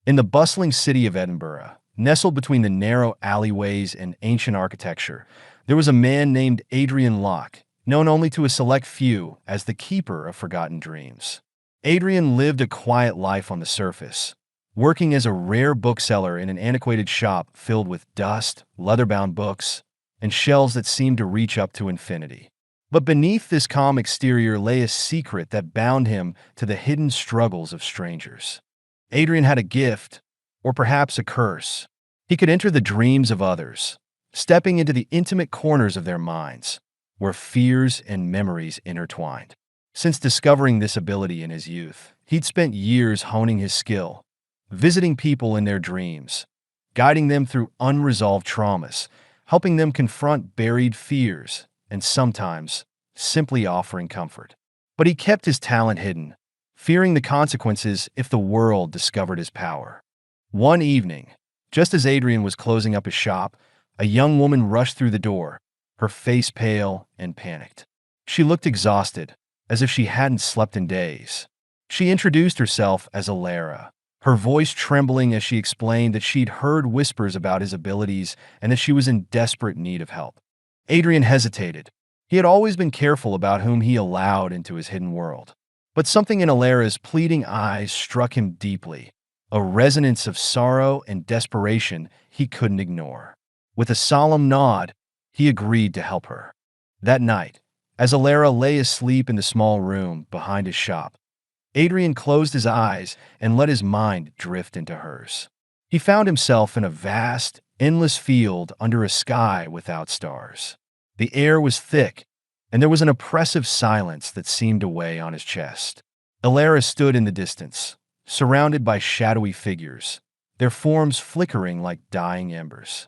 In the bustling city of Edinburgh, nestled between the narrow alleyways and ancient architecture, there was a man named Adrian Locke, known only to a select few as the keeper of forgotten dreams. Adrian lived a quiet life on the surface, working as a rare bookseller in an antiquated shop filled with dust, leather-bound books, and shelves that seemed to reach up to infinity. But beneath this calm exterior lay a secret that bound him to the hidden struggles of strangers. Adrian had a gift, or perhaps a curse. He could enter the dreams of others, stepping into the intimate corners of their minds, where fears and memories intertwined. Since discovering this ability in his youth, he'd spent years honing his skill, visiting people in their dreams, guiding them through unresolved traumas, helping them confront buried fears, and sometimes simply offering comfort. But he kept his talent hidden, fearing the consequences if the world discovered his power. One evening, just as Adrian was closing up his shop, a young woman rushed through the door, her face pale and panicked. She looked exhausted, as if she hadn't slept in days. She introduced herself as Elara, her voice trembling as she explained that she'd heard whispers about his abilities and that she was in desperate need of help. Adrian hesitated. He had always been careful about whom he allowed into his hidden world. But something in Elara's pleading eyes struck him deeply, a resonance of sorrow and desperation he couldn't ignore. With a solemn nod, he agreed to help her. That night, as Elara lay asleep in the small room behind his shop, Adrian closed his eyes and let his mind drift into hers. He found himself in a vast, endless field under a sky without stars. The air was thick, and there was an oppressive silence that seemed to weigh on his chest. Elara stood in the distance, surrounded by shadowy figures, their forms flickering like dying embers.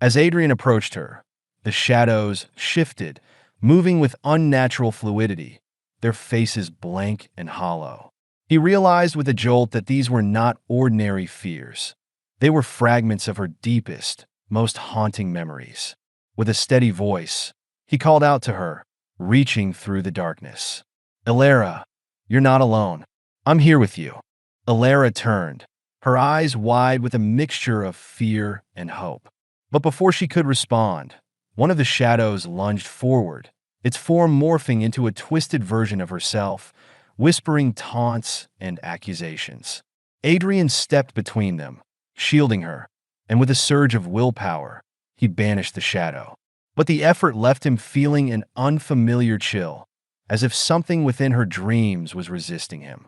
As Adrian approached her, the shadows shifted, moving with unnatural fluidity, their faces blank and hollow. He realized with a jolt that these were not ordinary fears. They were fragments of her deepest, most haunting memories. With a steady voice, he called out to her, reaching through the darkness. "Elara, you're not alone. I'm here with you." Elara turned, her eyes wide with a mixture of fear and hope. But before she could respond, one of the shadows lunged forward, its form morphing into a twisted version of herself, whispering taunts and accusations. Adrian stepped between them, shielding her, and with a surge of willpower, he banished the shadow. But the effort left him feeling an unfamiliar chill, as if something within her dreams was resisting him.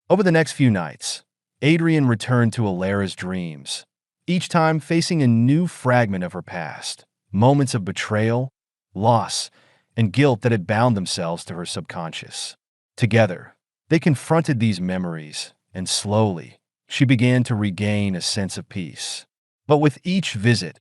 Over the next few nights, Adrian returned to Elara's dreams, each time facing a new fragment of her past, moments of betrayal, loss, and guilt that had bound themselves to her subconscious. Together, they confronted these memories, and slowly, she began to regain a sense of peace. But with each visit,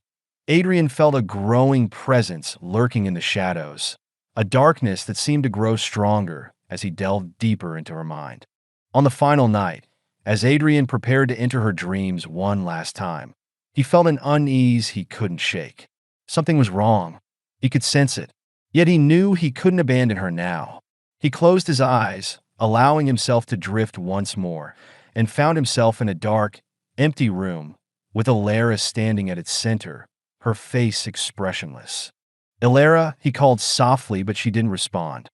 Adrian felt a growing presence lurking in the shadows, a darkness that seemed to grow stronger as he delved deeper into her mind. On the final night, as Adrian prepared to enter her dreams one last time, he felt an unease he couldn't shake. Something was wrong. He could sense it. Yet he knew he couldn't abandon her now. He closed his eyes, allowing himself to drift once more, and found himself in a dark, empty room, with Elara standing at its center, her face expressionless. "Elara," he called softly, but she didn't respond.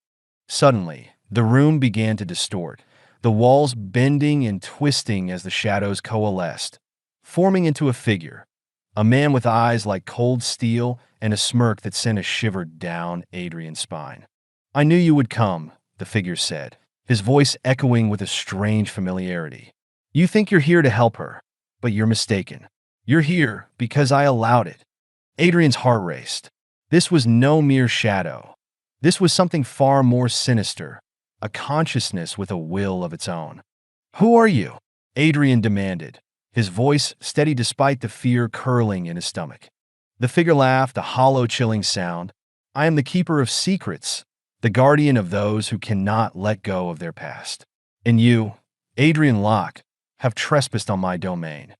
Suddenly, the room began to distort, the walls bending and twisting as the shadows coalesced, forming into a figure, a man with eyes like cold steel and a smirk that sent a shiver down Adrian's spine. "I knew you would come," the figure said, his voice echoing with a strange familiarity. "You think you're here to help her, but you're mistaken. You're here because I allowed it." Adrian's heart raced. This was no mere shadow. This was something far more sinister, a consciousness with a will of its own. "Who are you?" Adrian demanded, his voice steady despite the fear curling in his stomach. The figure laughed, a hollow, chilling sound. "I am the keeper of secrets, the guardian of those who cannot let go of their past. And you, Adrian Locke, have trespassed on my domain."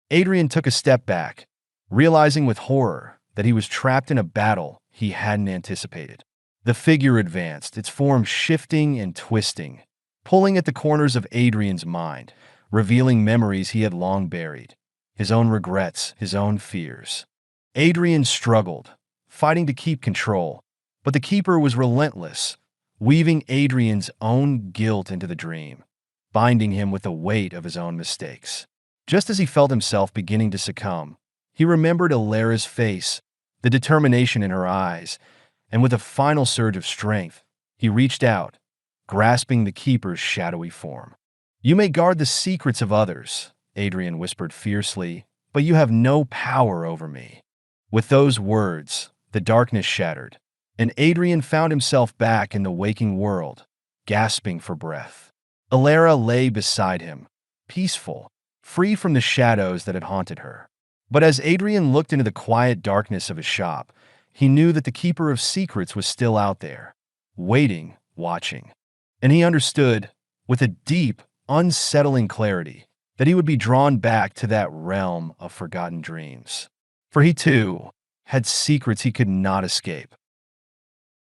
Adrian took a step back, realizing with horror that he was trapped in a battle he hadn't anticipated. The figure advanced, its form shifting and twisting, pulling at the corners of Adrian's mind, revealing memories he had long buried, his own regrets, his own fears. Adrian struggled, fighting to keep control, but the keeper was relentless, weaving Adrian's own guilt into the dream, binding him with the weight of his own mistakes. Just as he felt himself beginning to succumb, he remembered Elara's face, the determination in her eyes, and with a final surge of strength, he reached out, grasping the keeper's shadowy form. "You may guard the secrets of others," Adrian whispered fiercely, "but you have no power over me." With those words, the darkness shattered, and Adrian found himself back in the waking world, gasping for breath. Elara lay beside him, peaceful, free from the shadows that had haunted her. But as Adrian looked into the quiet darkness of his shop, he knew that the keeper of secrets was still out there, waiting, watching. And he understood, with a deep, unsettling clarity, that he would be drawn back to that realm of forgotten dreams. For he, too, had secrets he could not escape.